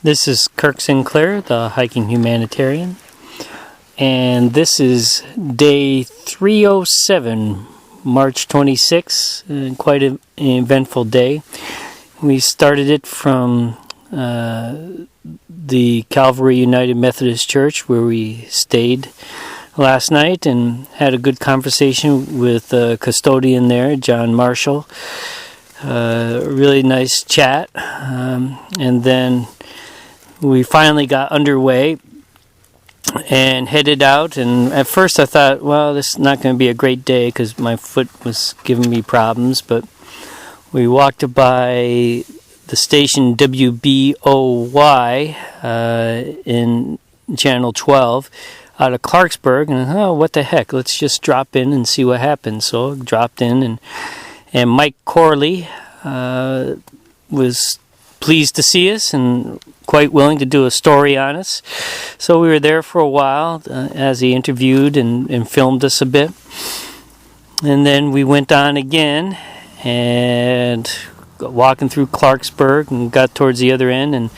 This is Kirk Sinclair, the hiking humanitarian, and this is day 307, March 26, quite an eventful day. We started it from the Calvary United Methodist Church, where we stayed last night and had a good conversation with the custodian there, John Marshall. Really nice chat, and then we finally got underway and headed out. And at first I thought, well, this is not going to be a great day because my foot was giving me problems. But we walked by the station WBOY in Channel 12 out of Clarksburg. And what the heck, let's just drop in and see what happens. So I dropped in, and Mike Corley was pleased to see us and quite willing to do a story on us. So we were there for a while as he interviewed and filmed us a bit. And then we went on again and walking through Clarksburg and got towards the other end,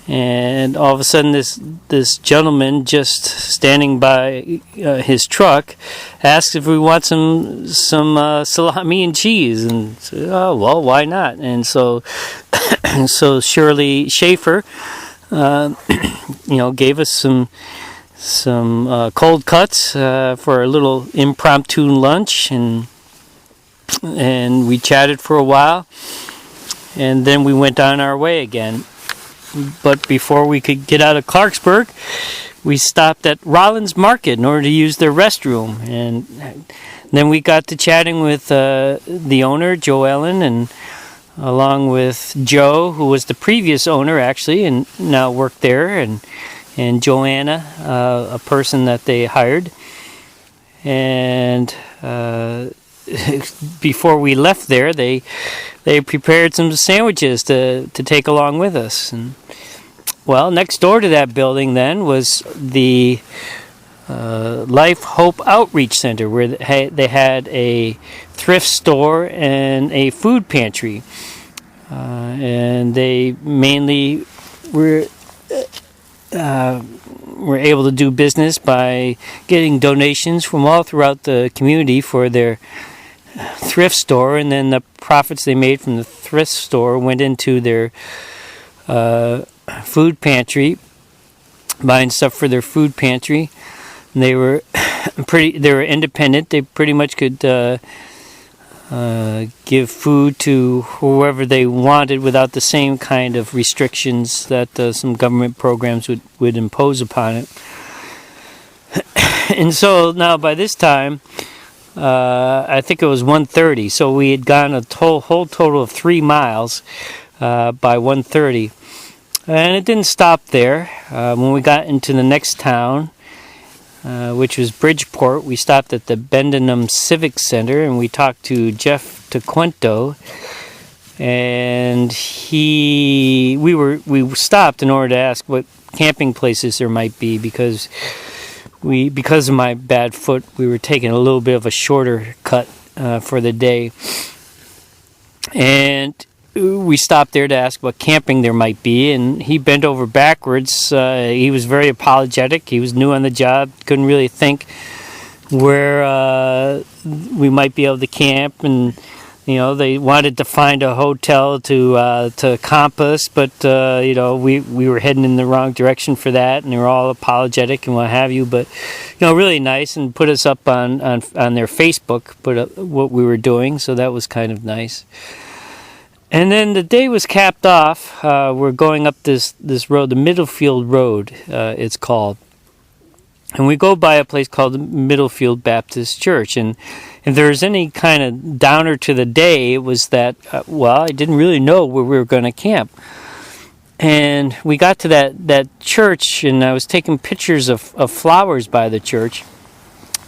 and all of a sudden this gentleman just standing by his truck asked if we want some salami and cheese, and said, oh well, why not? And so Shirley Schaefer gave us some cold cuts for a little impromptu lunch, and we chatted for a while, and then we went on our way again. But before we could get out of Clarksburg, we stopped at Rollins Market in order to use their restroom. And then we got to chatting with the owner, Joe Ellen, and along with Joe, who was the previous owner, actually, and now worked there, and Joanna, a person that they hired. And before we left there, they prepared some sandwiches to take along with us. And well, next door to that building then was the Life Hope Outreach Center, where they had a thrift store and a food pantry, and they mainly were able to do business by getting donations from all throughout the community for their thrift store, and then the profits they made from the thrift store went into their food pantry, buying stuff for their food pantry. And they were independent. They pretty much could give food to whoever they wanted without the same kind of restrictions that some government programs would impose upon it. And so now by this time, I think it was 1:30, so we had gone a whole total of 3 miles by 1:30. And it didn't stop there. When we got into the next town, which was Bridgeport, we stopped at the Bendenham Civic Center, and we talked to Jeff TeQuento. And we stopped in order to ask what camping places there might be, because of my bad foot, we were taking a little bit of a shorter cut for the day. And we stopped there to ask what camping there might be, and he bent over backwards. He was very apologetic. He was new on the job, couldn't really think where we might be able to camp, and they wanted to find a hotel to camp us, but we were heading in the wrong direction for that, and they were all apologetic and what have you. But really nice, and put us up on their Facebook, put up what we were doing, so that was kind of nice. And then the day was capped off. We're going up this road, the Middlefield Road, it's called. And we go by a place called the Middlefield Baptist Church. And if there's any kind of downer to the day, it was that, I didn't really know where we were going to camp. And we got to that church, and I was taking pictures of flowers by the church.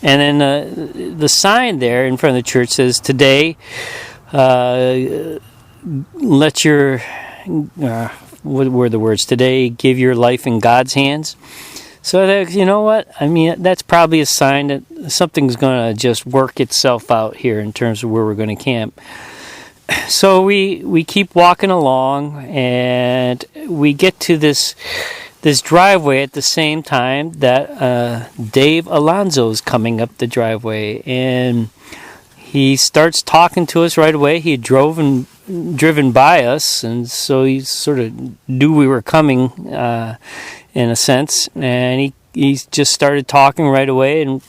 And then the sign there in front of the church says, today, let your, what were the words? Today, give your life in God's hands. So you know what? I mean, that's probably a sign that something's going to just work itself out here in terms of where we're going to camp. So we keep walking along, and we get to this driveway at the same time that Dave Alonso's coming up the driveway, and he starts talking to us right away. He had driven by us, and so he sort of knew we were coming in a sense, and he just started talking right away, and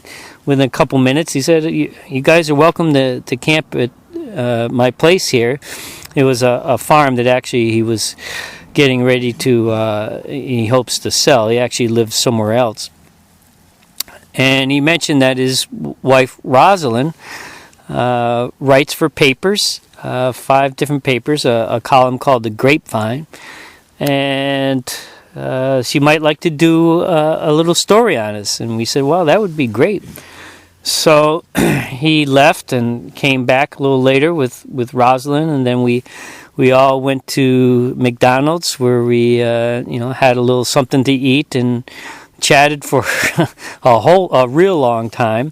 within a couple minutes he said, you guys are welcome to camp at my place here. It was a farm that actually he was getting ready to, he hopes to sell. He actually lives somewhere else. And he mentioned that his wife, Rosalind, writes for papers, 5 different papers, a column called The Grapevine. And she might like to do a little story on us. And we said, well, that would be great. So he left and came back a little later with Rosalind, and then we all went to McDonald's where we had a little something to eat and chatted for a real long time.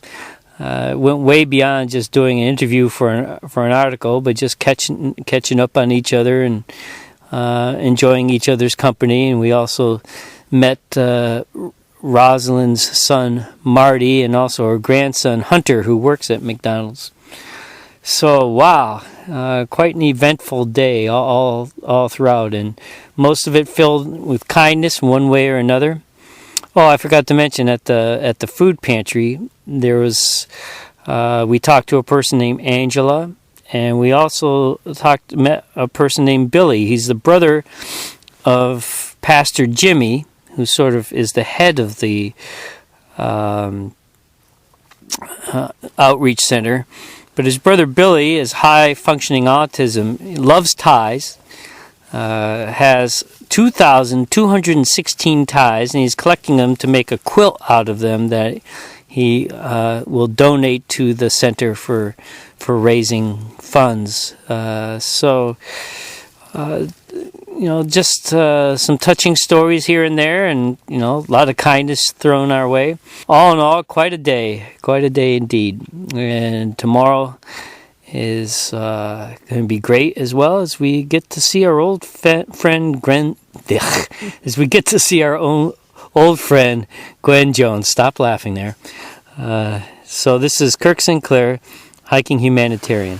Went way beyond just doing an interview for an article, but just catching up on each other and enjoying each other's company. And we also met Rosalind's son Marty, and also her grandson Hunter, who works at McDonald's. So wow, quite an eventful day all throughout, and most of it filled with kindness one way or another. Oh, I forgot to mention at the food pantry there was we talked to a person named Angela, and we also met a person named Billy. He's the brother of Pastor Jimmy, who sort of is the head of the outreach center. But his brother Billy is high-functioning autism. He loves ties, has 2,216 ties, and he's collecting them to make a quilt out of them that he will donate to the center for raising funds. Just some touching stories here and there, and a lot of kindness thrown our way. All in all, quite a day indeed. And tomorrow is going to be great, as well as we get to see our old friend Gwen. As we get to see our old friend Gwen Jones. Stop laughing there. So this is Kirk Sinclair, Hiking Humanitarian.